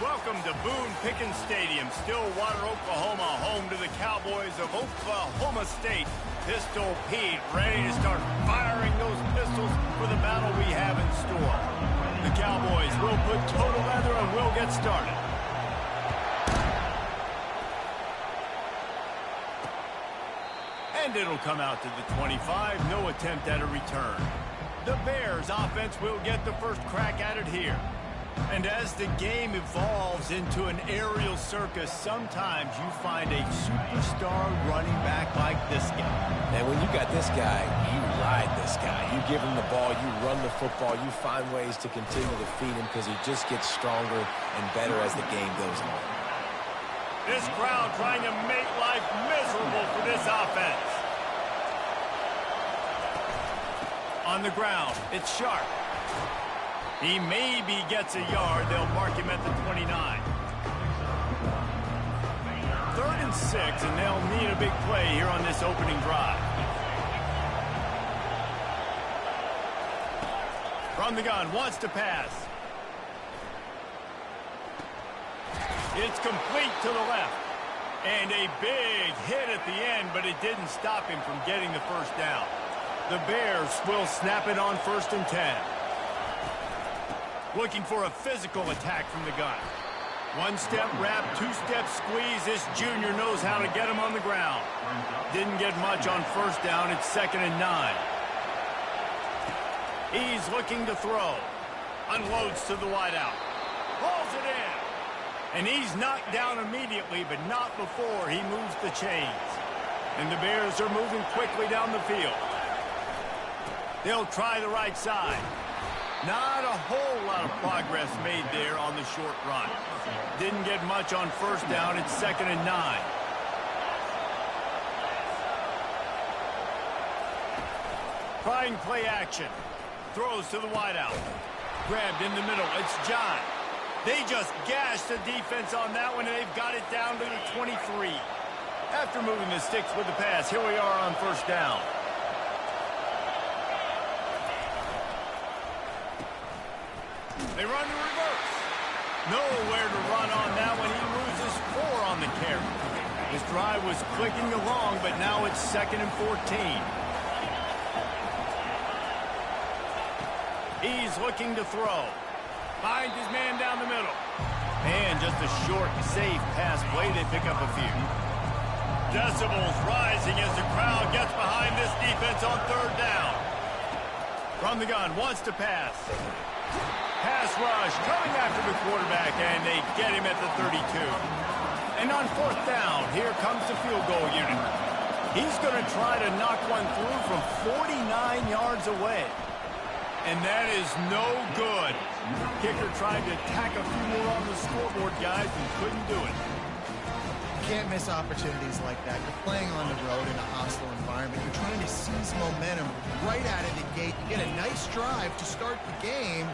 Welcome to Boone Pickens Stadium, Stillwater, Oklahoma, home to the Cowboys of Oklahoma State. Pistol Pete ready to start firing those pistols for the battle we have in store. The Cowboys will put total leather and we'll get started. And it'll come out to the 25, no attempt at a return. The Bears offense will get the first crack at it here. And as the game evolves into an aerial circus, sometimes you find a superstar running back like this guy. And when you got this guy, you ride this guy. You give him the ball, you run the football, you find ways to continue to feed him because he just gets stronger and better as the game goes on. This crowd trying to make life miserable for this offense. On the ground, it's Sharp. He maybe gets a yard. They'll mark him at the 29. 3rd and 6, and they'll need a big play here on this opening drive. From the gun, wants to pass. It's complete to the left. And a big hit at the end, but it didn't stop him from getting the first down. The Bears will snap it on 1st and 10. Looking for a physical attack from the gun. 1-step wrap, 2-step squeeze. This junior knows how to get him on the ground. Didn't get much on 1st down. It's 2nd and 9. He's looking to throw. Unloads to the wideout. Pulls it in. And he's knocked down immediately, but not before he moves the chains. And the Bears are moving quickly down the field. They'll try the right side. Not a whole lot of progress made there on the short run. Didn't get much on 1st down. It's 2nd and 9. Trying play action. Throws to the wideout. Grabbed in the middle. It's John. They just gashed the defense on that one, and they've got it down to the 23. After moving the sticks with the pass, here we are on 1st down. They run the reverse. Nowhere to run on that one. He loses 4 on the carry. His drive was clicking along, but now it's 2nd and 14. He's looking to throw. Finds his man down the middle. And just a short, safe pass play. They pick up a few. Decibels rising as the crowd gets behind this defense on 3rd down. From the gun, wants to pass. Pass rush coming after the quarterback, and they get him at the 32. And on 4th down, here comes the field goal unit. He's going to try to knock one through from 49 yards away. And that is no good. Kicker tried to tack a few more on the scoreboard, guys, and couldn't do it. You can't miss opportunities like that. You're playing on the road in a hostile environment. You're trying to seize momentum right out of the gate. You get a nice drive to start the game,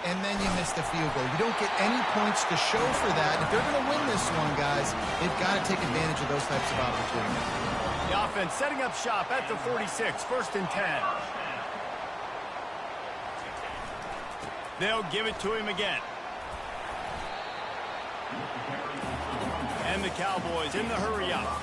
and then you miss the field goal. You don't get any points to show for that. If they're going to win this one, guys, they've got to take advantage of those types of opportunities. The offense setting up shop at the 46, 1st and 10. They'll give it to him again. And the Cowboys in the hurry up.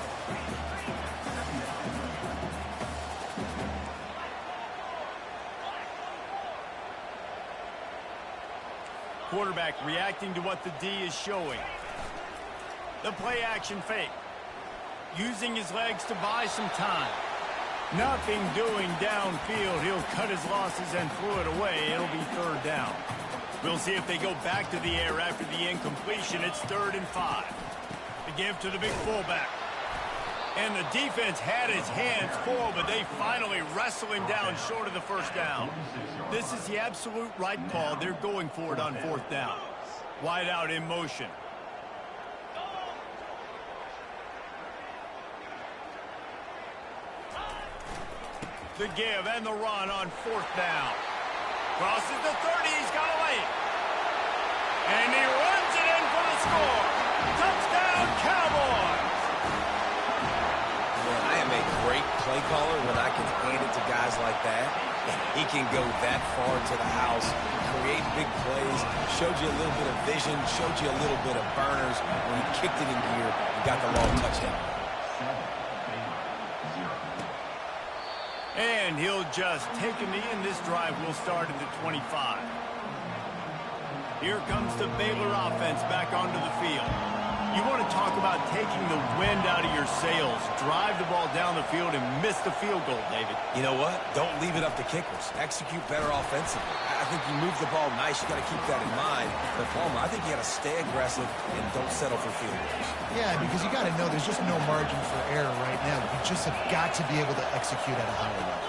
Quarterback reacting to what the D is showing. The play action fake. Using his legs to buy some time. Nothing doing downfield. He'll cut his losses and throw it away. It'll be 3rd down. We'll see if they go back to the air after the incompletion. It's 3rd and 5. The give to the big fullback. And the defense had his hands full, but they finally wrestle him down short of the 1st down. This is the absolute right call. They're going for it on 4th down. Wide out in motion. The give and the run on 4th down. Crosses the 30. He's got a lane. And he runs it in for the score. Touchdown, Cowboys! Man, I am a great play caller when I can hand it to guys like that. He can go that far to the house, create big plays, showed you a little bit of vision, showed you a little bit of burners when he kicked it in gear and got the long touchdown. And he'll just take a knee, and this drive will start at the 25. Here comes the Baylor offense back onto the field. You want to talk about taking the wind out of your sails. Drive the ball down the field and miss the field goal, David. You know what? Don't leave it up to kickers. Execute better offensively. I think you move the ball nice. You got to keep that in mind. But Palmer, I think you got to stay aggressive and don't settle for field goals. Yeah, because you got to know there's just no margin for error right now. You just have got to be able to execute at a higher level.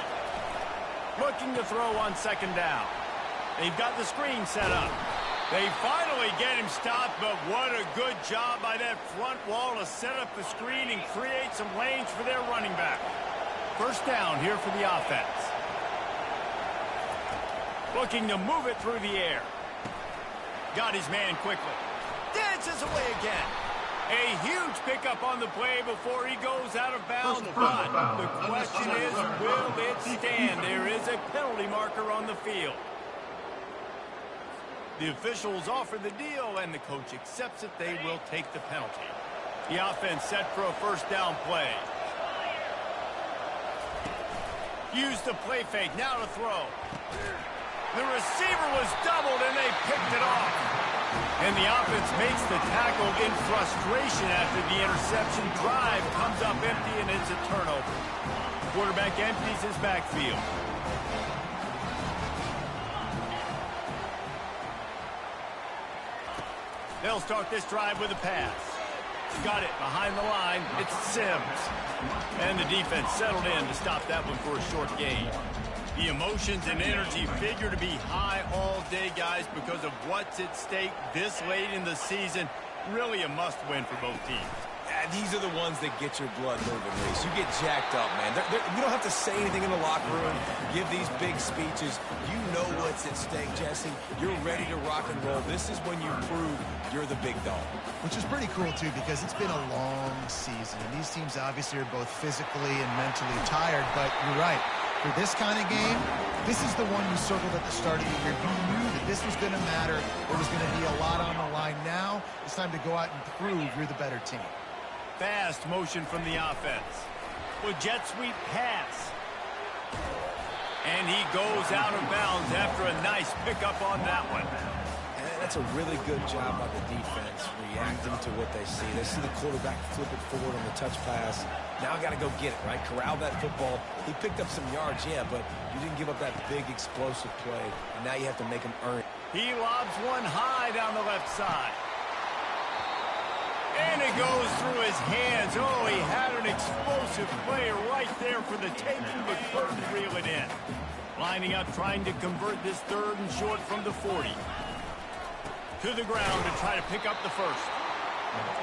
Looking to throw on second down. They've got the screen set up. They finally get him stopped, but what a good job by that front wall to set up the screen and create some lanes for their running back. First down here for the offense. Looking to move it through the air. Got his man quickly. Dances away again. A huge pickup on the play before he goes out of bounds, but the question is, will it stand? There is a penalty marker on the field. The officials offer the deal, and the coach accepts it. They will take the penalty. The offense set for a first down play. Use the play fake. Now to throw. The receiver was doubled, and they picked it off. And the offense makes the tackle in frustration after the interception. Drive comes up empty, and it's a turnover. Quarterback empties his backfield. They'll start this drive with a pass. Got it behind the line. It's Sims. And the defense settled in to stop that one for a short gain. The emotions and energy figure to be high all day, guys, because of what's at stake this late in the season. Really a must-win for both teams. These are the ones that get your blood moving, Reese. You get jacked up, man. You don't have to say anything in the locker room, give these big speeches. You know what's at stake, Jesse. You're ready to rock and roll. This is when you prove you're the big dog. Which is pretty cool, too, because it's been a long season. And these teams obviously are both physically and mentally tired. But you're right. For this kind of game, this is the one you circled at the start of the year. You knew that this was going to matter. There was going to be a lot on the line. Now it's time to go out and prove you're the better team. Fast motion from the offense. With jet sweep pass. And he goes out of bounds after a nice pickup on that one. And that's a really good job by the defense, reacting to what they see. They see the quarterback flip it forward on the touch pass. Now I got to go get it, right? Corral that football. He picked up some yards, yeah, but you didn't give up that big explosive play. And now you have to make him earn it. He lobs one high down the left side. And it goes through his hands. Oh, he had an explosive play right there for the taking, but couldn't reel it in. Lining up, trying to convert this third and short from the 40. To the ground to try to pick up the first.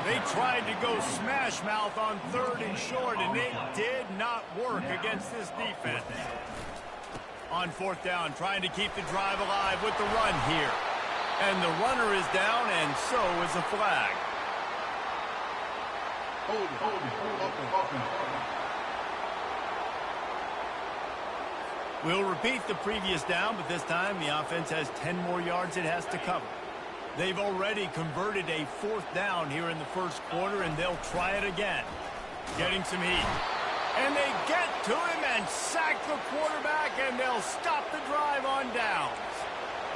They tried to go smash mouth on third and short, and it did not work against this defense. On fourth down, trying to keep the drive alive with the run here. And the runner is down, and so is a flag. We'll repeat the previous down, but this time the offense has 10 more yards it has to cover. They've already converted a fourth down here in the first quarter, and they'll try it again. Getting some heat. And they get to him and sack the quarterback, and they'll stop the drive on downs.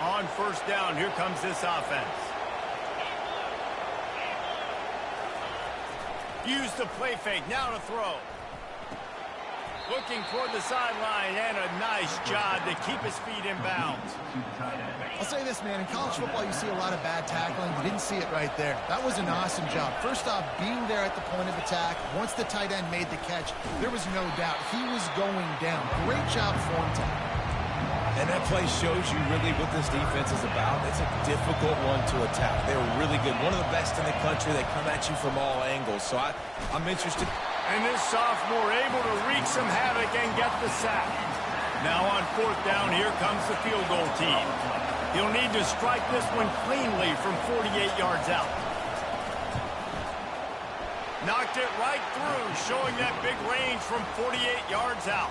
On first down, here comes this offense. Use the play fake, now to throw. Looking toward the sideline, and a nice job to keep his feet in bounds. I'll say this, man. In college football, you see a lot of bad tackling. You didn't see it right there. That was an awesome job. First off, being there at the point of attack. Once the tight end made the catch, there was no doubt he was going down. Great job form tackle. And that play shows you really what this defense is about. It's a difficult one to attack. They're really good. One of the best in the country. They come at you from all angles. So I'm interested. And this sophomore able to wreak some havoc and get the sack. Now on fourth down, here comes the field goal team. He'll need to strike this one cleanly from 48 yards out. Knocked Slipped it right through, showing that big range from 48 yards out.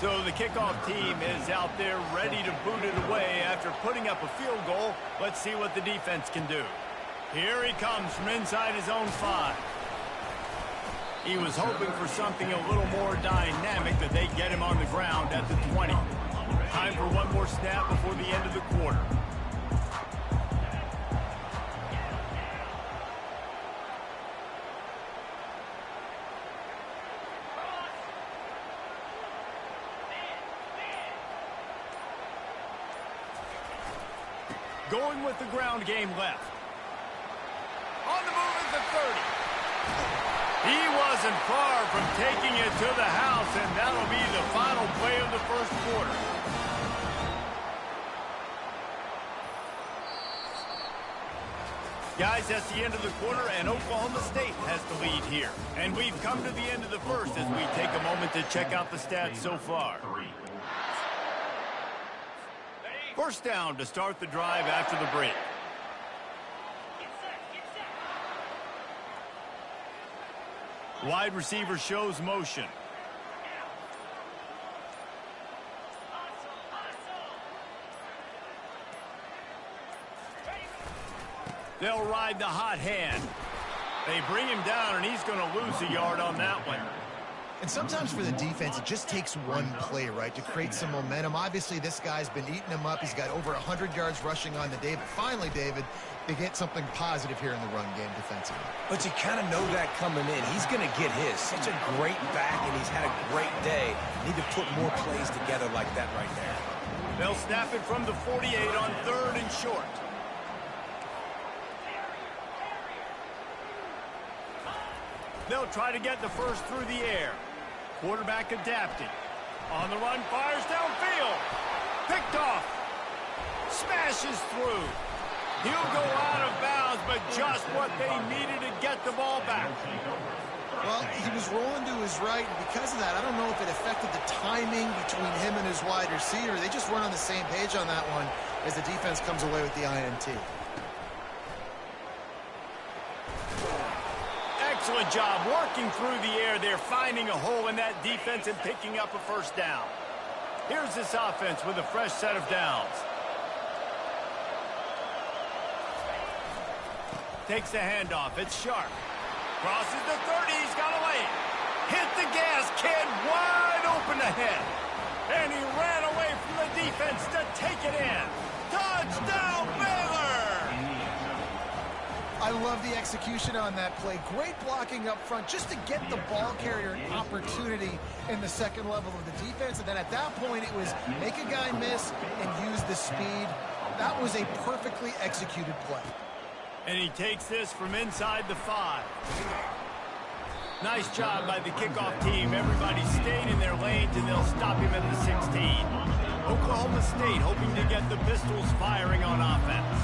So the kickoff team is out there ready to boot it away after putting up a field goal. Let's see what the defense can do. Here he comes from inside his own 5. He was hoping for something a little more dynamic, that they get him on the ground at the 20. Time for one more snap before the end of the quarter. Going with the ground game left. On the move at the 30. He wasn't far from taking it to the house, and that'll be the final play of the first quarter. Guys, that's the end of the quarter, and Oklahoma State has the lead here. And we've come to the end of the first as we take a moment to check out the stats so far. First down to start the drive after the break. Wide receiver shows motion. They'll ride the hot hand. They bring him down, and he's going to lose a yard on that one. And sometimes for the defense, it just takes one play, right, to create some momentum. Obviously, this guy's been eating him up. He's got over 100 yards rushing on the day. But finally, David, they get something positive here in the run game defensively. But you kind of know that coming in. He's going to get his. Such a great back, and he's had a great day. Need to put more plays together like that right there. They'll snap it from the 48 on 3rd and short. They'll try to get the first through the air. Quarterback adapting. On the run, fires downfield. Picked off. Smashes through. He'll go out of bounds, but just what they needed to get the ball back. Well, he was rolling to his right, and because of that, I don't know if it affected the timing between him and his wide receiver. They just weren't on the same page on that one as the defense comes away with the INT. Excellent job working through the air there, finding a hole in that defense and picking up a first down. Here's this offense with a fresh set of downs. Takes the handoff. It's Sharp. Crosses the 30. He's got a lane. Hit the gas. Kid wide open ahead. And he ran away from the defense to take it in. Touchdown, Baylor! I love the execution on that play. Great blocking up front just to get the ball carrier an opportunity in the second level of the defense. And then at that point, it was make a guy miss and use the speed. That was a perfectly executed play. And he takes this from inside the 5. Nice job by the kickoff team. Everybody stayed in their lanes, and they'll stop him at the 16. Oklahoma State hoping to get the Pistols firing on offense.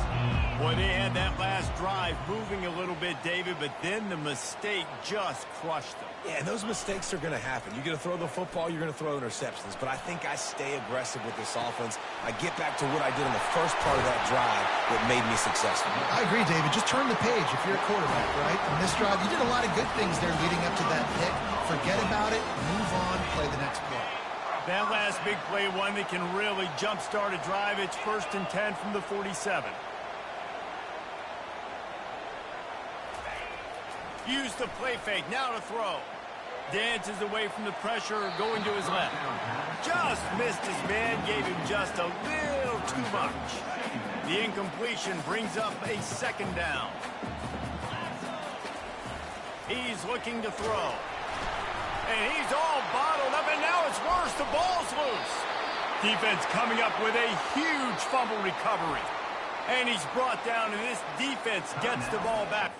Boy, they had that last drive moving a little bit, David, but then the mistake just crushed them. Yeah, those mistakes are going to happen. You're going to throw the football, you're going to throw interceptions. But I think I stay aggressive with this offense. I get back to what I did in the first part of that drive that made me successful. I agree, David. Just turn the page if you're a quarterback, right? On this drive, you did a lot of good things there leading up to that pick. Forget about it, move on, play the next play. That last big play, one that can really jumpstart a drive. It's 1st and 10 from the 47. Use the play fake, now to throw. Dances away from the pressure, going to his left. Just missed his man, gave him just a little too much. The incompletion brings up a 2nd down. He's looking to throw. And he's all bottled up, and now it's worse. The ball's loose. Defense coming up with a huge fumble recovery. And he's brought down, and this defense gets the ball back.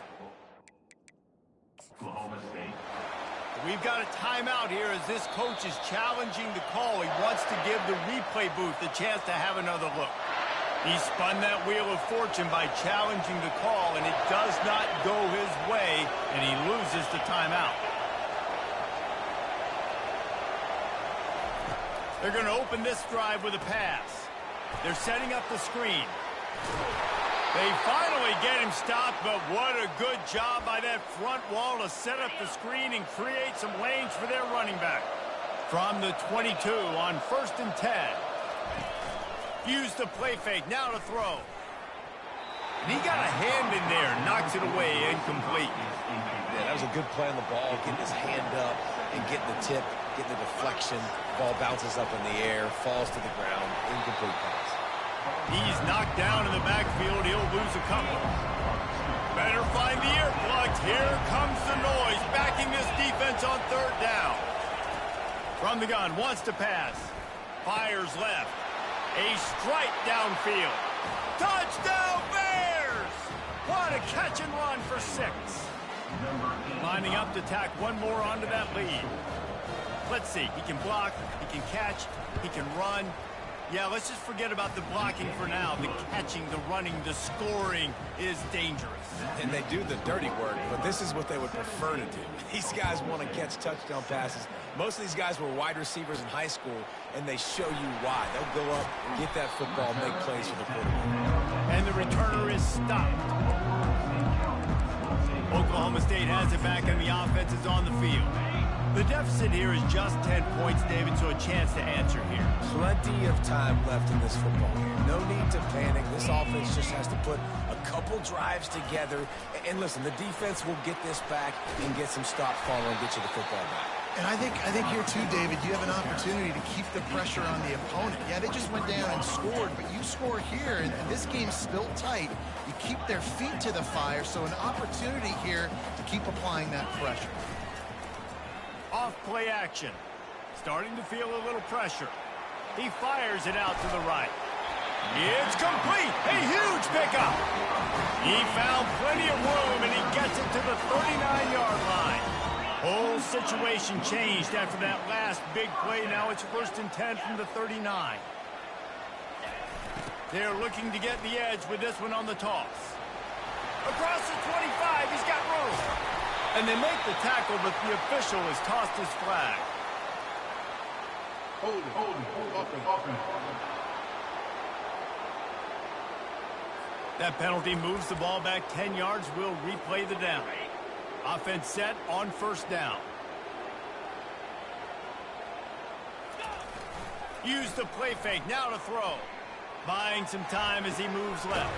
We've got a timeout here as this coach is challenging the call. He wants to give the replay booth the chance to have another look. He spun that wheel of fortune by challenging the call, and it does not go his way, and he loses the timeout. They're going to open this drive with a pass. They're setting up the screen. They finally get him stopped, but what a good job by that front wall to set up the screen and create some lanes for their running back. From the 22 on 1st and 10. Use the play fake, now to throw. And he got a hand in there, knocks it away, incomplete. Yeah, that was a good play on the ball, getting his hand up and getting the tip, getting the deflection. Ball bounces up in the air, falls to the ground, incomplete pass. He's knocked down in the backfield. He'll lose a couple. Better find the earplugs. Here comes the noise, backing this defense on 3rd down. From the gun, wants to pass. Fires left. A strike downfield. Touchdown, Bears! What a catch and run for 6. Lining up to tack one more onto that lead. Let's see. He can block. He can catch. He can run. Yeah, let's just forget about the blocking for now. The catching, the running, the scoring is dangerous. And they do the dirty work, but this is what they would prefer to do. These guys want to catch touchdown passes. Most of these guys were wide receivers in high school, and they show you why. They'll go up, get that football, make plays for the quarterback. And the returner is stopped. Oklahoma State has it back, and the offense is on the field. The deficit here is just 10 points, David, so a chance to answer here. Plenty of time left in this football game. No need to panic. This offense just has to put a couple drives together. And listen, the defense will get this back and get some stop follow and get you the football back. And I think here too, David, you have an opportunity to keep the pressure on the opponent. Yeah, they just went down and scored, but you score here, and this game's still tight. You keep their feet to the fire, so an opportunity here to keep applying that pressure. Off play action. Starting to feel a little pressure. He fires it out to the right. It's complete. A huge pickup. He found plenty of room, and he gets it to the 39-yard line. Whole situation changed after that last big play. Now it's 1st and 10 from the 39. They're looking to get the edge with this one on the toss. Across the 25, he's got room. And they make the tackle, but the official has tossed his flag. Hold it. That penalty moves the ball back 10 yards. We'll replay the down. Offense set on 1st down. Use the play fake, now to throw. Buying some time as he moves left.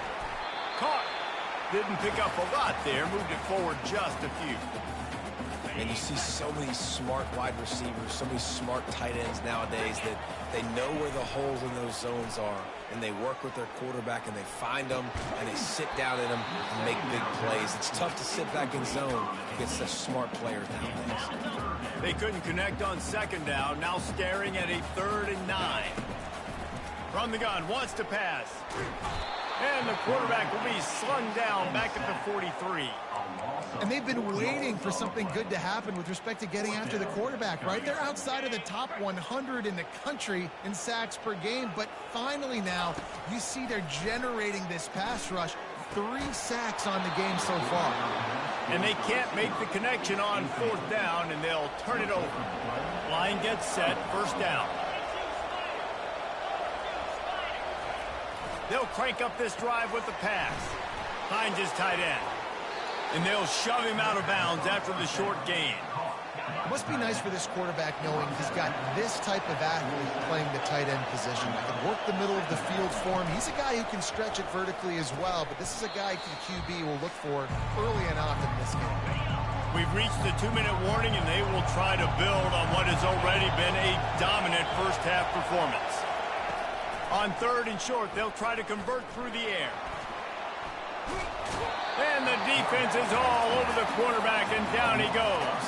Caught. Didn't pick up a lot there, moved it forward just a few. And you see so many smart wide receivers, so many smart tight ends nowadays that they know where the holes in those zones are, and they work with their quarterback, and they find them, and they sit down in them and make big plays. It's tough to sit back in zone against such smart players nowadays. They couldn't connect on 2nd down, now staring at a 3rd and 9. From the gun, wants to pass. And the quarterback will be slung down back at the 43. And they've been waiting for something good to happen with respect to getting after the quarterback, right? They're outside of the top 100 in the country in sacks per game, but finally now you see they're generating this pass rush. 3 sacks on the game so far. And they can't make the connection on 4th down, and they'll turn it over. Line gets set, 1st down. They'll crank up this drive with the pass. Finds his tight end. And they'll shove him out of bounds after the short gain. It must be nice for this quarterback knowing he's got this type of athlete playing the tight end position. That can work the middle of the field for him. He's a guy who can stretch it vertically as well, but this is a guy the QB will look for early and often in this game. We've reached the 2-minute warning, and they will try to build on what has already been a dominant first-half performance. On 3rd and short, they'll try to convert through the air. And the defense is all over the quarterback, and down he goes.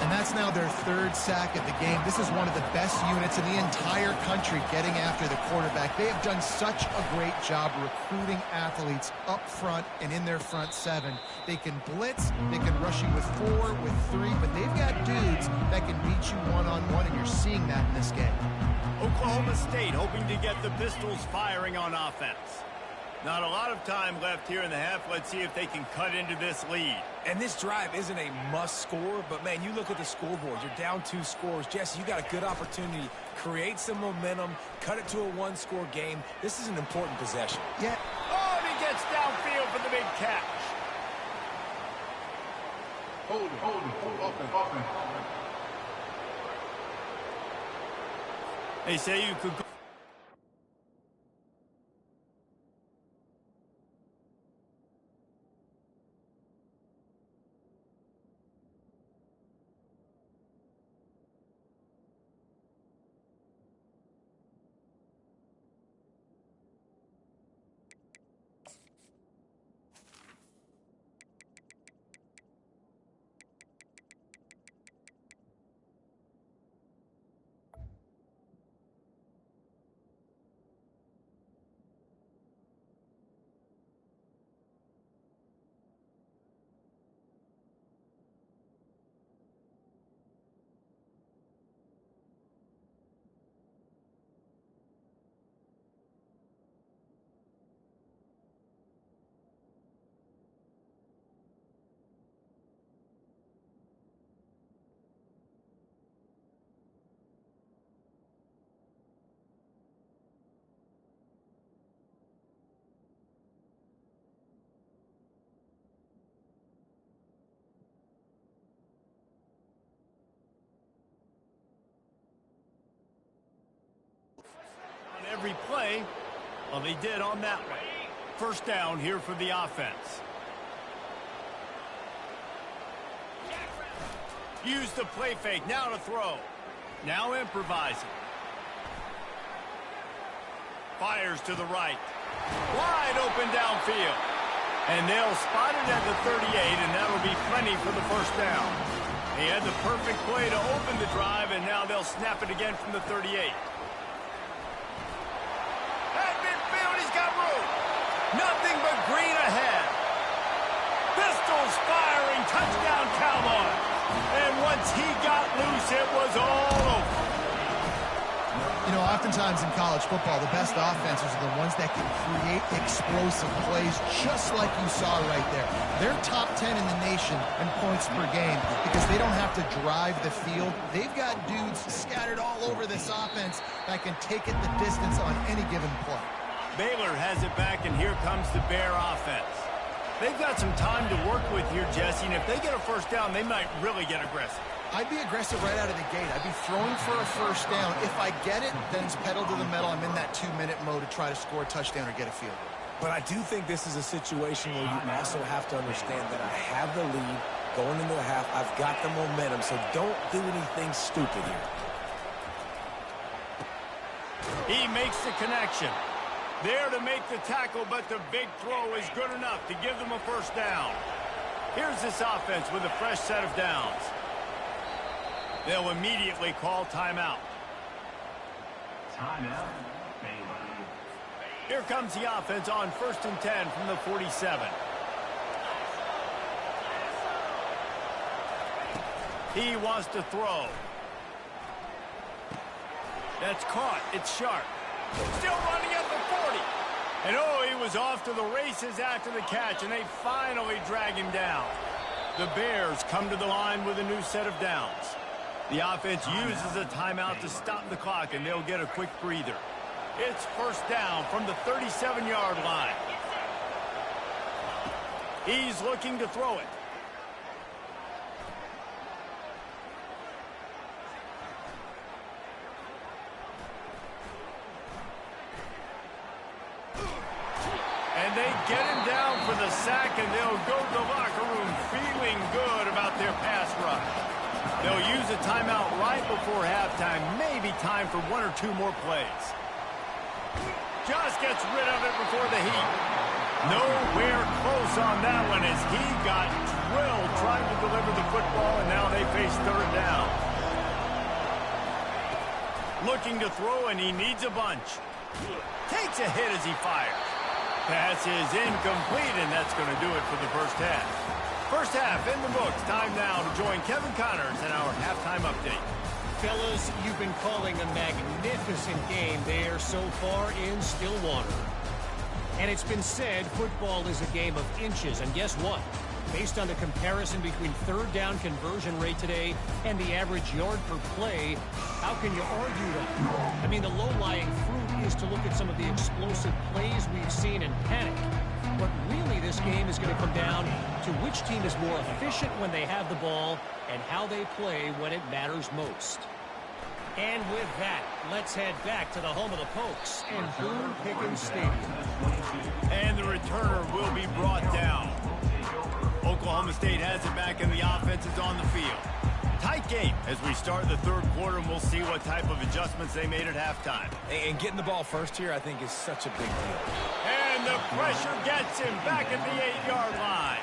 And that's now their 3rd sack of the game. This is one of the best units in the entire country getting after the quarterback. They have done such a great job recruiting athletes up front and in their front 7. They can blitz, they can rush you with 4, with 3, but they've got dudes that can beat you one-on-one, and you're seeing that in this game. Oklahoma State hoping to get the Pistols firing on offense. Not a lot of time left here in the half. Let's see if they can cut into this lead. And this drive isn't a must score, but, man, you look at the scoreboard. You're down 2 scores. Jesse, you got a good opportunity. Create some momentum. Cut it to a 1-score game. This is an important possession. Yeah. Oh, and he gets downfield for the big catch. Hold it, offense. They say you could go. Every play, well, they did on that one. First down here for the offense. Use the play fake, now to throw. Now improvising. Fires to the right. Wide open downfield. And they'll spot it at the 38, and that'll be plenty for the first down. They had the perfect play to open the drive, and now they'll snap it again from the 38. Nothing but green ahead. Pistols firing, touchdown Cowboys. And once he got loose, it was all over. You know, oftentimes in college football, the best offenses are the ones that can create explosive plays, just like you saw right there. They're top 10 in the nation in points per game because they don't have to drive the field. They've got dudes scattered all over this offense that can take it the distance on any given play. Baylor has it back, and here comes the Bear offense. They've got some time to work with here, Jesse, and if they get a first down, they might really get aggressive. I'd be aggressive right out of the gate. I'd be throwing for a first down. If I get it, then it's pedal to the metal. I'm in that 2-minute mode to try to score a touchdown or get a field goal. But I do think this is a situation where you also have to understand that I have the lead going into the half. I've got the momentum, so don't do anything stupid here. He makes the connection. There to make the tackle, but the big throw is good enough to give them a first down. Here's this offense with a fresh set of downs. They'll immediately call timeout. Timeout. Here comes the offense on 1st and 10 from the 47. He wants to throw. That's caught. It's sharp. Still running at the 40. And oh, he was off to the races after the catch, and they finally drag him down. The Bears come to the line with a new set of downs. The offense uses a timeout to stop the clock, and they'll get a quick breather. It's first down from the 37-yard line. He's looking to throw it. And they get him down for the sack, and they'll go to the locker room feeling good about their pass rush. They'll use a timeout right before halftime, maybe time for 1 or 2 more plays. Just gets rid of it before the heat. Nowhere close on that one as he got drilled trying to deliver the football, and now they face 3rd down. Looking to throw, and he needs a bunch. Takes a hit as he fires. Pass is incomplete, and that's going to do it for the first half. First half in the books. Time now to join Kevin Connors in our halftime update. Fellas, you've been calling a magnificent game there so far in Stillwater. And it's been said football is a game of inches. And guess what? Based on the comparison between third down conversion rate today and the average yard per play, how can you argue that? I mean, the low-lying fruit is to look at some of the explosive plays we've seen and panic. But really, this game is going to come down to which team is more efficient when they have the ball and how they play when it matters most. And with that, let's head back to the home of the Pokes and Boone Pickens Stadium. And the returner will be brought down. Oklahoma State has it back and the offense is on the field. Tight game as we start the third quarter, and we'll see what type of adjustments they made at halftime. And getting the ball first here, I think, is such a big deal. And the pressure gets him back at the 8-yard line.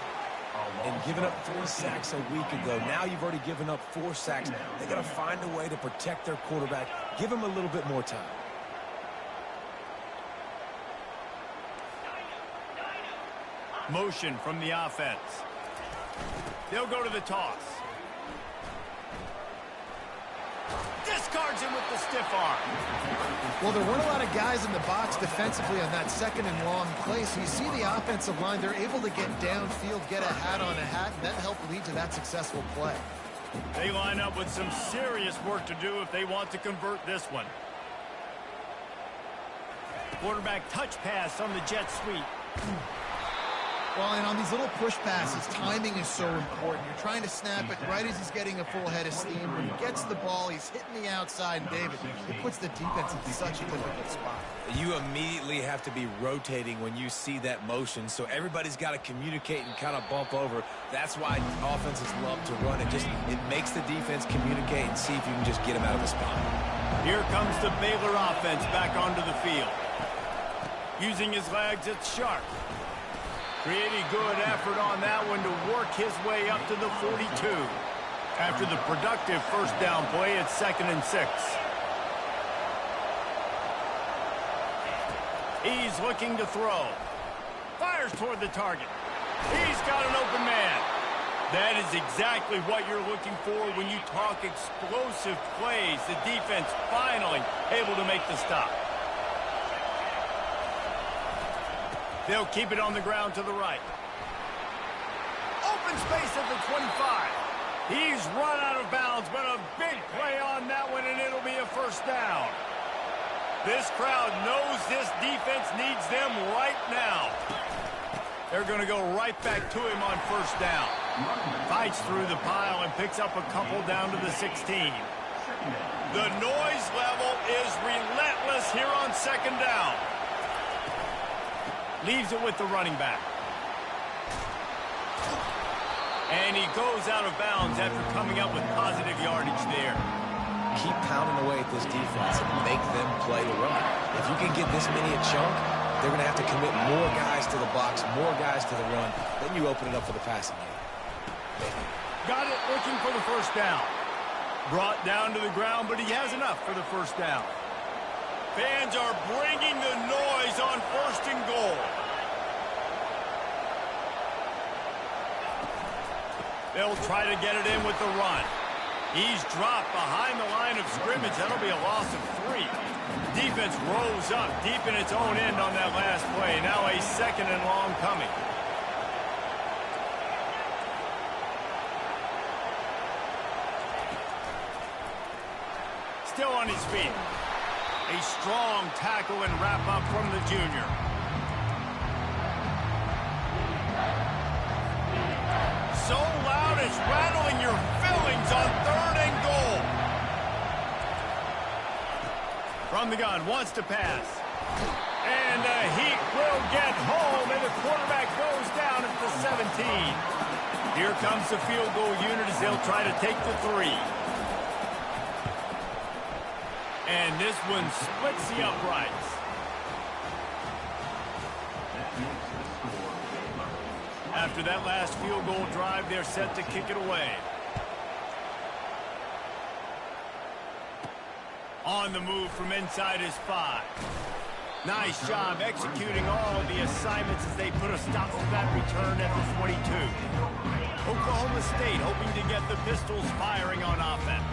And giving up 3 sacks a week ago, now you've already given up 4 sacks. They got to find a way to protect their quarterback. Give him a little bit more time. Motion from the offense. They'll go to the toss. Discards him with the stiff arm. Well, there weren't a lot of guys in the box defensively on that second and long play, so you see the offensive line, they're able to get downfield, get a hat on a hat, and that helped lead to that successful play. They line up with some serious work to do if they want to convert this one. Quarterback touch pass on the jet sweep. Well, and on these little push passes, timing is so important. You're trying to snap it right as he's getting a full head of steam. When he gets the ball, he's hitting the outside, and David, it puts the defense in such a difficult spot. You immediately have to be rotating when you see that motion, so everybody's got to communicate and kind of bump over. That's why offenses love to run it. It makes the defense communicate and see if you can just get him out of the spot. Here comes the Baylor offense back onto the field. Using his legs, it's Sharp. Creating good effort on that one to work his way up to the 42. After the productive first down play, it's 2nd and 6. He's looking to throw. Fires toward the target. He's got an open man. That is exactly what you're looking for when you talk explosive plays. The defense finally able to make the stop. They'll keep it on the ground to the right. Open space at the 25. He's run out of bounds, but a big play on that one, and it'll be a first down. This crowd knows this defense needs them right now. They're going to go right back to him on first down. Fights through the pile and picks up a couple down to the 16. The noise level is relentless here on 2nd down. Leaves it with the running back. And he goes out of bounds after coming up with positive yardage there. Keep pounding away at this defense and make them play the run. If you can get this many a chunk, they're going to have to commit more guys to the box, more guys to the run. Then you open it up for the passing game. Got it, looking for the first down. Brought down to the ground, but he has enough for the first down. Fans are bringing the noise on 1st and goal. They'll try to get it in with the run. He's dropped behind the line of scrimmage. That'll be a loss of 3. Defense rose up deep in its own end on that last play. Now a 2nd and long coming. Still on his feet. A strong tackle and wrap-up from the junior. So loud it's rattling your fillings on 3rd and goal. From the gun, wants to pass. And the Heat will get home, and the quarterback goes down at the 17. Here comes the field goal unit as they'll try to take the 3. And this one splits the uprights. After that last field goal drive, they're set to kick it away. On the move from inside his 5. Nice job executing all of the assignments as they put a stop to that return at the 22. Oklahoma State hoping to get the Pistols firing on offense.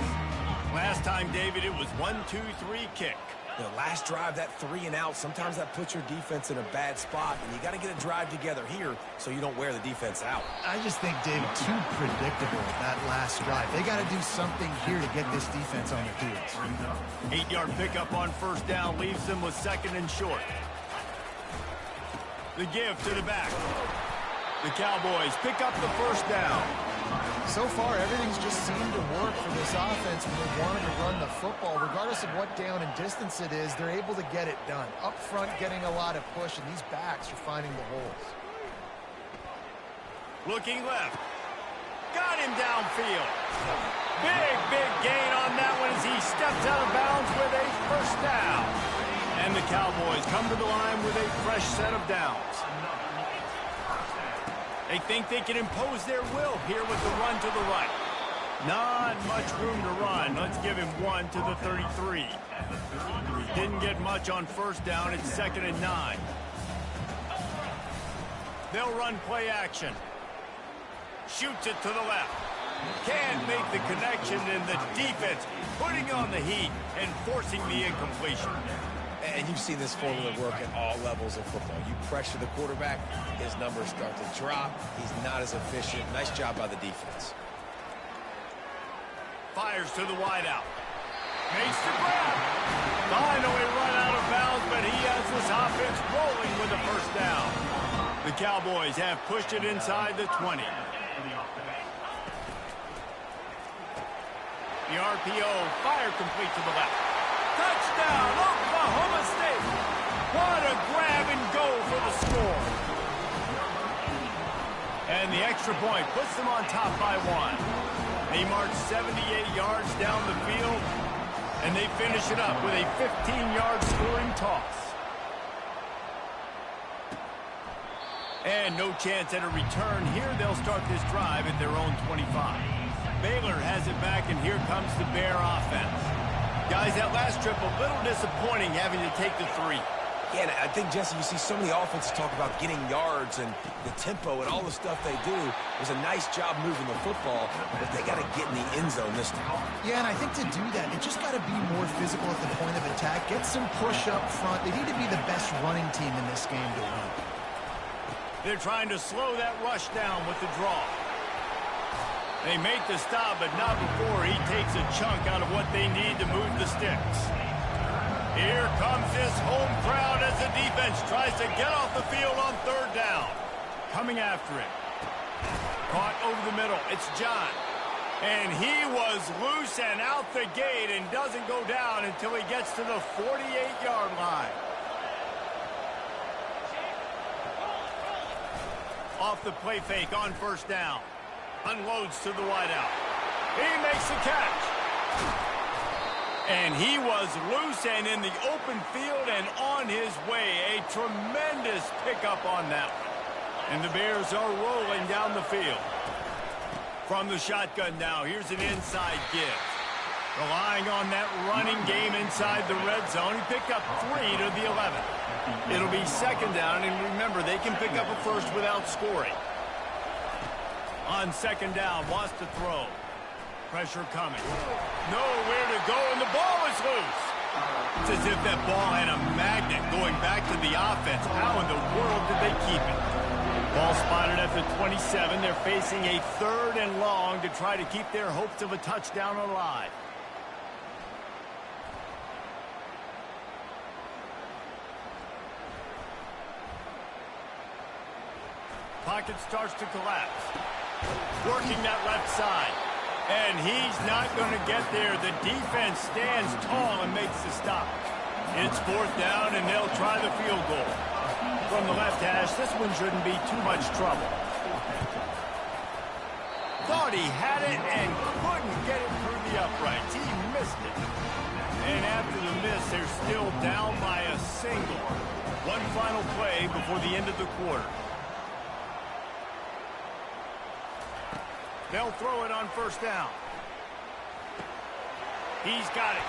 Last time, David, it was 1-2-3 kick. The last drive, that 3 and out, sometimes that puts your defense in a bad spot, and you got to get a drive together here so you don't wear the defense out. I just think, Dave, too predictable, that last drive. They got to do something here to get this defense on their heels. 8-yard pickup on first down leaves them with second and short. The give to the back. The Cowboys pick up the first down. So far, everything's just seemed to work for this offense when they wanted to run the football. Regardless of what down and distance it is, they're able to get it done. Up front, getting a lot of push, and these backs are finding the holes. Looking left. Got him downfield. Big gain on that one as he steps out of bounds with a first down. And the Cowboys come to the line with a fresh set of downs. They think they can impose their will here with the run to the right. Not much room to run. Let's give him one to the 33. Didn't get much on first down. It's 2nd and 9. They'll run play action. Shoots it to the left. Can't make the connection, and the defense putting on the heat and forcing the incompletion. And you've seen this formula work at all levels of football. You pressure the quarterback, his numbers start to drop. He's not as efficient. Nice job by the defense. Fires to the wideout. Makes the grab. Finally run out of bounds, but he has this offense rolling with a first down. The Cowboys have pushed it inside the 20. The RPO, fire complete to the left. Touchdown, Oklahoma State. What a grab and go for the score. And the extra point puts them on top by 1. They march 78 yards down the field, and they finish it up with a 15-yard scoring toss. And no chance at a return here. They'll start this drive at their own 25. Baylor has it back, and here comes the Bear offense. Guys, that last trip, a little disappointing having to take the 3. Yeah, and I think, Jesse, you see so many offenses talk about getting yards and the tempo and all the stuff they do. It was a nice job moving the football, but they got to get in the end zone this time. Yeah, and I think to do that, it just got to be more physical at the point of attack. Get some push up front. They need to be the best running team in this game to win. They're trying to slow that rush down with the draw. They make the stop, but not before he takes a chunk out of what they need to move the sticks. Here comes this home crowd as the defense tries to get off the field on 3rd down. Coming after it. Caught over the middle. It's John. And he was loose and out the gate and doesn't go down until he gets to the 48-yard line. Off the play fake on first down. Unloads to the wideout. He makes the catch. And he was loose and in the open field and on his way. A tremendous pickup on that one. And the Bears are rolling down the field. From the shotgun now, here's an inside give. Relying on that running game inside the red zone. He picked up 3 to the 11. It'll be 2nd down, and remember, they can pick up a first without scoring. On 2nd down, wants to throw. Pressure coming. Nowhere to go, and the ball is loose. It's as if that ball had a magnet going back to the offense. How in the world did they keep it? Ball spotted at the 27. They're facing a 3rd and long to try to keep their hopes of a touchdown alive. Pocket starts to collapse. Working that left side. And he's not going to get there. The defense stands tall and makes the stop. It's 4th down, and they'll try the field goal. From the left hash, this one shouldn't be too much trouble. Thought he had it and couldn't get it through the uprights. He missed it. And after the miss, they're still down by a single. One final play before the end of the quarter. They'll throw it on first down. He's got it.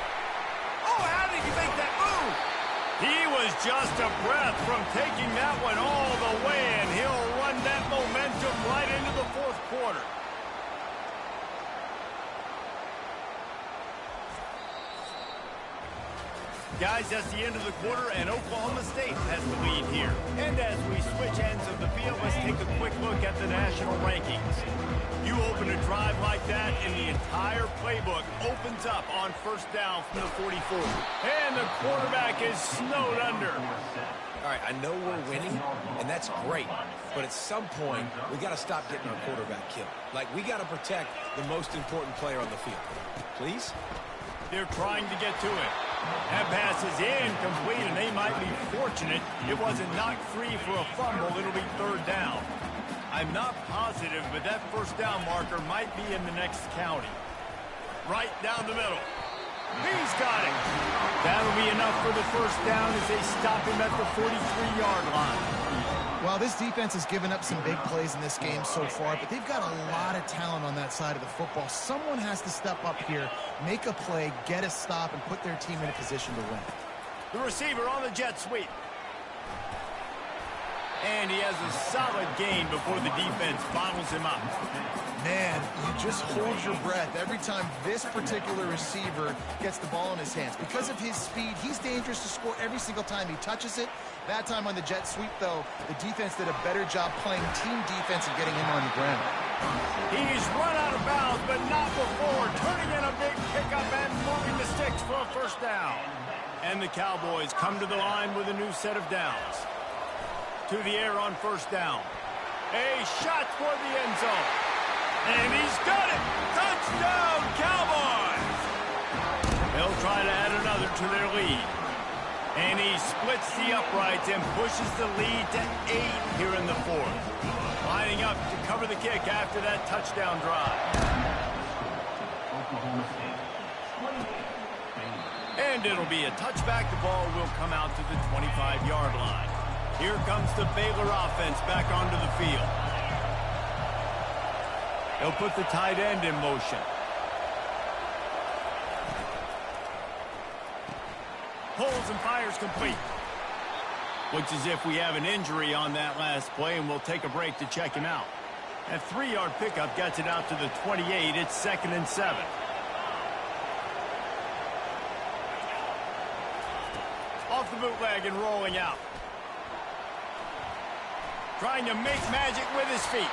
Oh, how did he make that move? He was just a breath from taking that one all the way, and he'll run that momentum right into the 4th quarter. Guys, that's the end of the quarter, and Oklahoma State has the lead here. And as we switch ends of the field, let's take a quick look at the national rankings. You open a drive like that, and the entire playbook opens up on first down from the 44. And the quarterback is snowed under. All right, I know we're winning, and that's great. But at some point, we got to stop getting our quarterback killed. Like, we got to protect the most important player on the field. Please? They're trying to get to it. That pass is incomplete, and they might be fortunate it wasn't knocked free for a fumble. It'll be third down. I'm not positive, but that first down marker might be in the next county. Right down the middle. He's got it. That'll be enough for the first down as they stop him at the 43-yard line. Well, this defense has given up some big plays in this game so far, but they've got a lot of talent on that side of the football. Someone has to step up here, make a play, get a stop, and put their team in a position to win. The receiver on the jet sweep. And he has a solid gain before the defense bottles him up. Man, you just hold your breath every time this particular receiver gets the ball in his hands. Because of his speed, he's dangerous to score every single time he touches it. That time on the jet sweep, though, the defense did a better job playing team defense and getting him on the ground. He's run out of bounds, but not before. Turning in a big pickup and moving the sticks for a first down. And the Cowboys come to the line with a new set of downs. To the air on first down. A shot for the end zone. And he's got it! Touchdown, Cowboys! They'll try to add another to their lead. And he splits the uprights and pushes the lead to 8 here in the fourth. Lining up to cover the kick after that touchdown drive. And it'll be a touchback. The ball will come out to the 25-yard line. Here comes the Baylor offense back onto the field. They'll put the tight end in motion. Pulls and fires complete. Looks as if we have an injury on that last play, and we'll take a break to check him out. That 3-yard pickup gets it out to the 28. It's 2nd and 7. Off the bootleg and rolling out. Trying to make magic with his feet.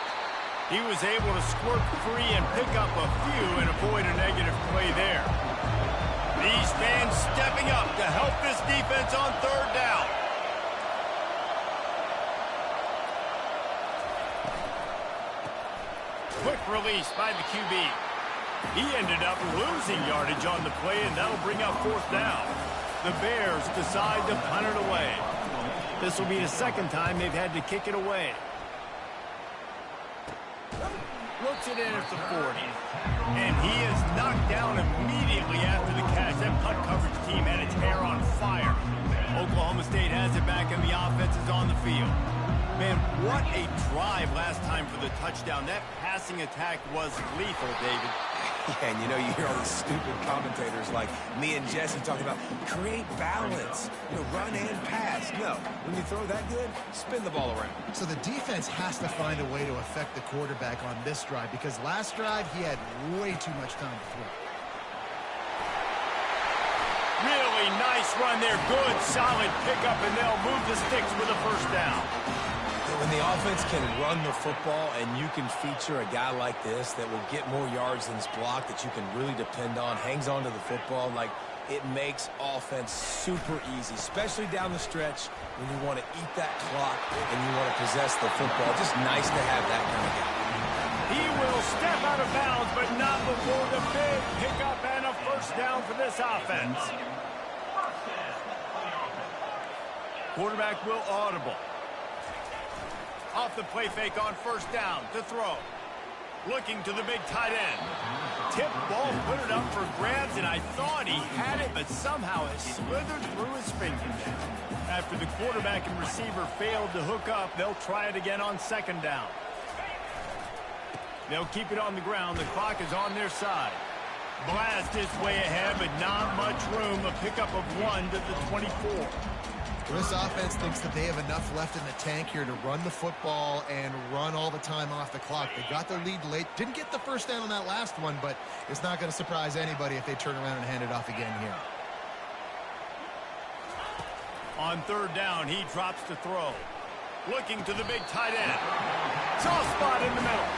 He was able to squirt free and pick up a few and avoid a negative play there. These fans stepping up to help this defense on third down. Quick release by the QB. He ended up losing yardage on the play, and that'll bring up fourth down. The Bears decide to punt it away. This will be the second time they've had to kick it away. Looks it in at the 40. And he is knocked down immediately after the catch. That punt coverage team had its hair on fire. Oklahoma State has it back, and the offense is on the field. Man, what a drive last time for the touchdown. That passing attack was lethal, David. Yeah, and you know, you hear all these stupid commentators like me and Jesse talking about create balance, run and pass. No, when you throw that good, spin the ball around. So the defense has to find a way to affect the quarterback on this drive, because last drive he had way too much time to throw. Really nice run there. Good, solid pickup, and they'll move the sticks with a first down. When the offense can run the football and you can feature a guy like this that will get more yards than his block, that you can really depend on, hangs on to the football, like, it makes offense super easy, especially down the stretch when you want to eat that clock and you want to possess the football. Just nice to have that kind of guy. He will step out of bounds, but not before the big pickup and a first down for this offense. Quarterback will audible. Off the play fake on first down to throw. Looking to the big tight end. Tip ball, put it up for grabs, and I thought he had it, but somehow it slithered through his fingers. After the quarterback and receiver failed to hook up, they'll try it again on second down. They'll keep it on the ground. The clock is on their side. Blast his way ahead, but not much room. A pickup of 1 to the 24. This offense thinks that they have enough left in the tank here to run the football and run all the time off the clock. They got their lead late. Didn't get the first down on that last one, but it's not going to surprise anybody if they turn around and hand it off again here. On third down, he drops to throw. Looking to the big tight end. Soft spot in the middle.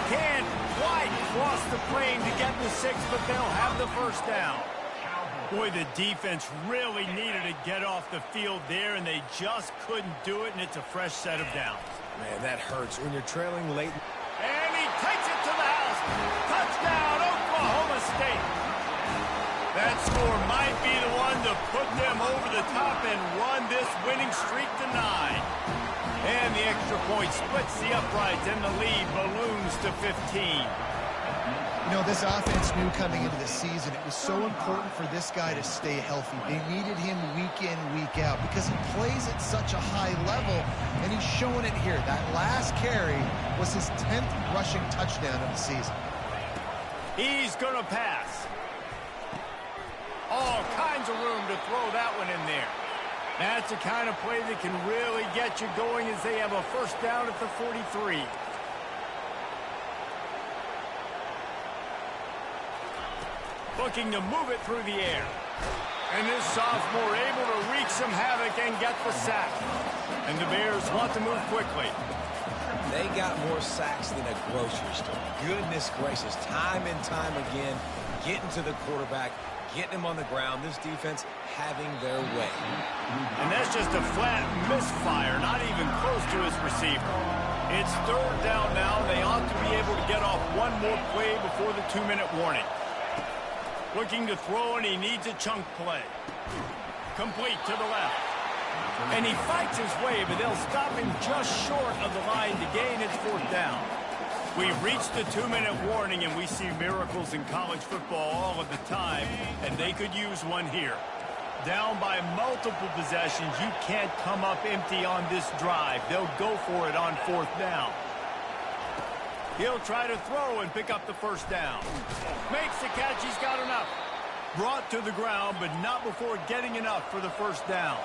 Can't quite cross the plane to get the 6, but they'll have the first down. Boy, the defense really needed to get off the field there, and they just couldn't do it, and it's a fresh set of downs. Man, that hurts when you're trailing late. And he takes it to the house. Touchdown, Oklahoma State. That score might be the one to put them over the top and run this winning streak to 9. And the extra point splits the uprights, and the lead balloons to 15. You know, this offense knew coming into the season it was so important for this guy to stay healthy. They needed him week in, week out because he plays at such a high level, and he's showing it here. That last carry was his 10th rushing touchdown of the season. He's going to pass. All kinds of room to throw that one in there. That's the kind of play that can really get you going as they have a first down at the 43. Looking to move it through the air. And this sophomore able to wreak some havoc and get the sack. And the Bears want to move quickly. They got more sacks than a grocery store. Goodness gracious, time and time again, getting to the quarterback, getting him on the ground. This defense having their way. And that's just a flat misfire, not even close to his receiver. It's third down now. They ought to be able to get off one more play before the 2-minute warning. Looking to throw, and he needs a chunk play. Complete to the left. And he fights his way, but they'll stop him just short of the line to gain its fourth down. We've reached the 2-minute warning, and we see miracles in college football all of the time, and they could use one here. Down by multiple possessions, you can't come up empty on this drive. They'll go for it on fourth down. He'll try to throw and pick up the first down. Makes the catch. He's got enough. Brought to the ground, but not before getting enough for the first down.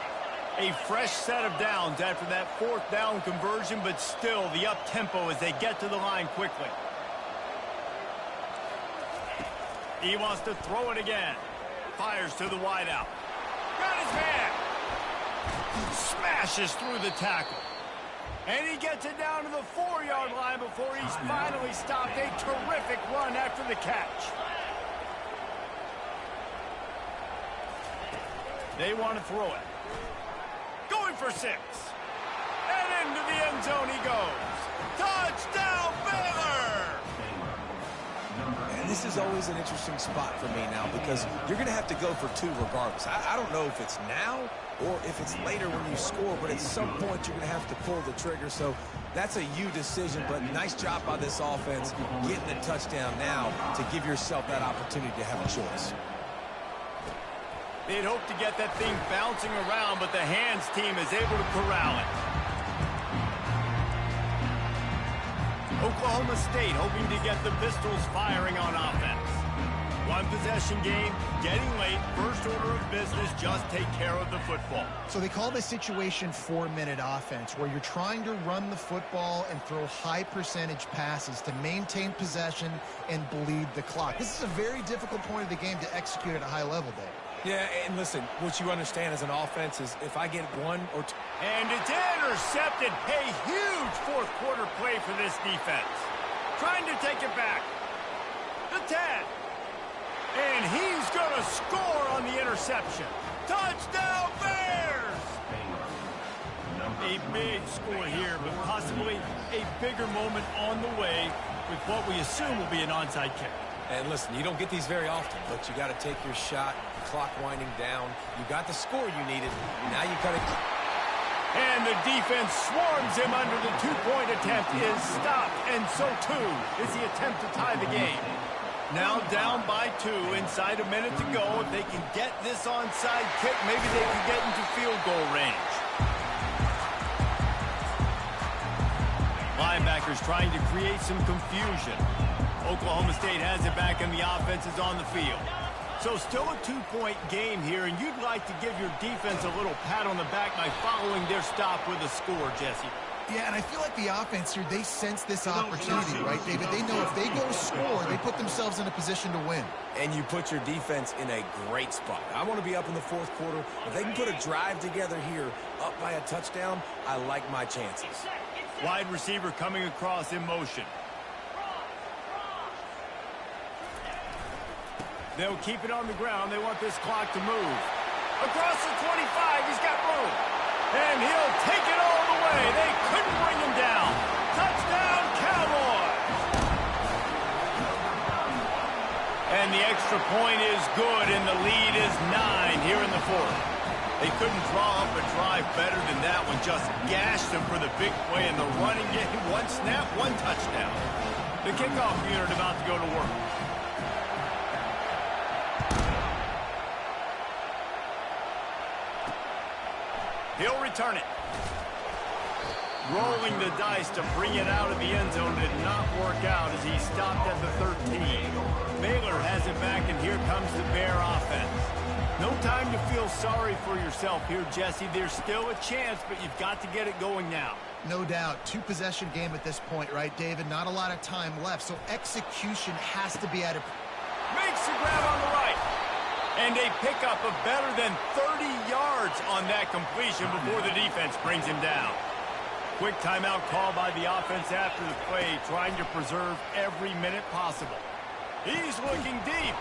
A fresh set of downs after that fourth down conversion, but still the up-tempo as they get to the line quickly. He wants to throw it again. Fires to the wideout. Got his man. Smashes through the tackle. And he gets it down to the 4-yard line before he's finally stopped. A terrific run after the catch. They want to throw it. Going for 6. And into the end zone he goes. Touchdown, Baylor! And this is always an interesting spot for me now because you're going to have to go for 2 regardless. I don't know if it's now or if it's later when you score, but at some point you're going to have to pull the trigger. So that's a you decision, but nice job by this offense getting the touchdown now to give yourself that opportunity to have a choice. They'd hope to get that thing bouncing around, but the hands team is able to corral it. Oklahoma State hoping to get the Pistols firing on offense. One possession game, getting late, first order of business, just take care of the football. So they call this situation 4-minute offense, where you're trying to run the football and throw high percentage passes to maintain possession and bleed the clock. This is a very difficult point of the game to execute at a high level, Dave. Yeah, and listen, what you understand as an offense is if I get 1 or 2. And it's intercepted. A huge fourth quarter play for this defense. Trying to take it back. The 10. And he's going to score on the interception. Touchdown, Bears! A big score here, but possibly a bigger moment on the way with what we assume will be an onside kick. And listen, you don't get these very often, but you got to take your shot, clock winding down. You got the score you needed. Now you got to... And the defense swarms him under the 2-point attempt is stopped, and so too is the attempt to tie the game. Now down by 2, inside a minute to go. If they can get this onside kick, maybe they can get into field goal range. Linebackers trying to create some confusion. Oklahoma State has it back, and the offense is on the field. So still a 2-point game here, and you'd like to give your defense a little pat on the back by following their stop with a score, Jesse. Yeah, and I feel like the offense here, they sense this opportunity, right, David? They know if they go score, they put themselves in a position to win. And you put your defense in a great spot. I want to be up in the fourth quarter. If they can put a drive together here, up by a touchdown, I like my chances. Wide receiver coming across in motion. They'll keep it on the ground. They want this clock to move. Across the 25, he's got room. And he'll take it all the way. They couldn't bring him down. Touchdown, Cowboys. And the extra point is good, and the lead is 9 here in the fourth. They couldn't draw up a drive better than that one. Just gashed them for the big play in the running game. One snap, one touchdown. The kickoff unit about to go to work. He'll return it. Rolling the dice to bring it out of the end zone did not work out as he stopped at the 13. Baylor has it back, and here comes the Bear offense. No time to feel sorry for yourself here, Jesse. There's still a chance, but you've got to get it going now. No doubt. Two-possession game at this point, right, David? Not a lot of time left, so execution has to be at a... Makes the grab on the right. And a pickup of better than 30 yards on that completion before the defense brings him down. Quick timeout call by the offense after the play, trying to preserve every minute possible. He's looking deep.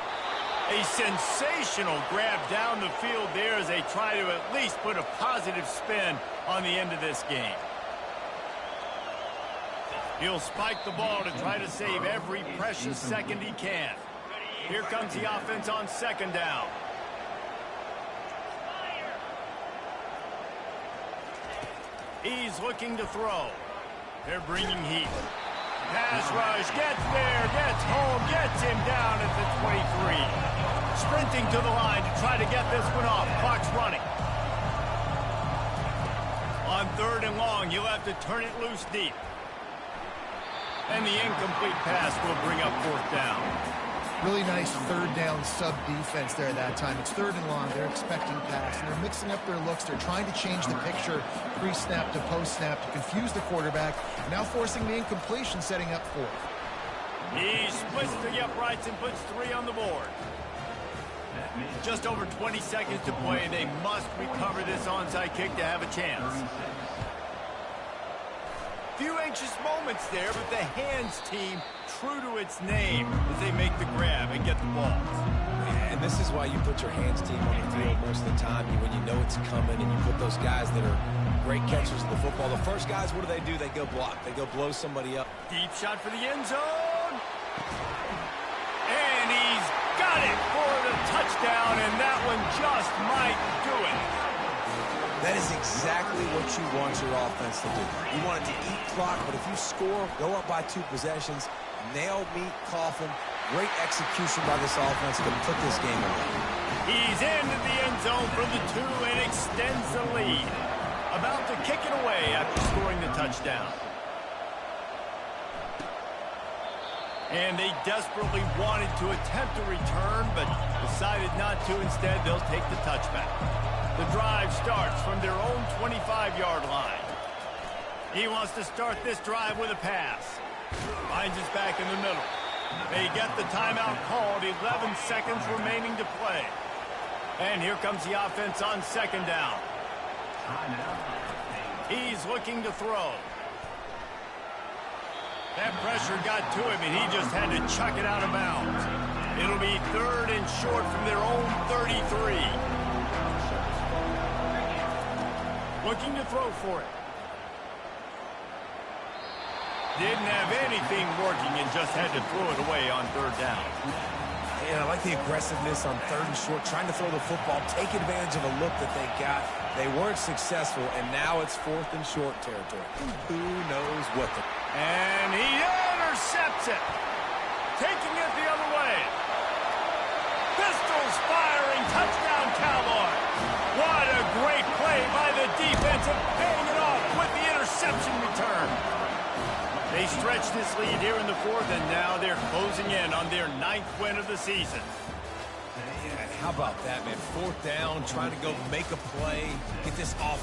A sensational grab down the field there as they try to at least put a positive spin on the end of this game. He'll spike the ball to try to save every precious second he can. Here comes the offense on second down. He's looking to throw. They're bringing heat. Pass rush, gets there, gets home, gets him down at the 23. Sprinting to the line to try to get this one off. Clock's running. On third and long, you'll have to turn it loose deep. And the incomplete pass will bring up fourth down. Really nice third down sub defense there that time. It's third and long. They're expecting pass, and they're mixing up their looks. They're trying to change the picture pre-snap to post-snap to confuse the quarterback. Now forcing the incompletion, setting up fourth. He splits the uprights and puts 3 on the board. Just over 20 seconds to play. They must recover this onside kick to have a chance. Few anxious moments there, but the hands team true to its name as they make the grab and get the ball. And this is why you put your hands team on the field most of the time, when you know it's coming, and you put those guys that are great catchers of the football. The first guys, what do? They go block. They go blow somebody up. Deep shot for the end zone. And he's got it for the touchdown, and that one just might do it. That is exactly what you want your offense to do. You want it to eat clock, but if you score, go up by 2 possessions, nail, meet, coffin. Great execution by this offense to put this game away. He's into the end zone for the 2 and extends the lead. About to kick it away after scoring the touchdown. And they desperately wanted to attempt a return, but decided not to. Instead, they'll take the touchback. The drive starts from their own 25-yard line. He wants to start this drive with a pass. Finds his back in the middle. They get the timeout called. 11 seconds remaining to play. And here comes the offense on second down. He's looking to throw. That pressure got to him, and he just had to chuck it out of bounds. It'll be third and short from their own 33. Looking to throw for it. Didn't have anything working and just had to throw it away on third down. And I like the aggressiveness on third and short, trying to throw the football, take advantage of a look that they got. They weren't successful, and now it's fourth and short territory. Who knows what the... And he intercepts it. Taking it the other way. Pistols firing. Touchdown, Cowboys. What a great play by the defense and paying it off with the interception return. They stretch this lead here in the fourth, and now they're closing in on their 9th win of the season. Yeah, how about that, man? Fourth down, trying to go make a play, get this off.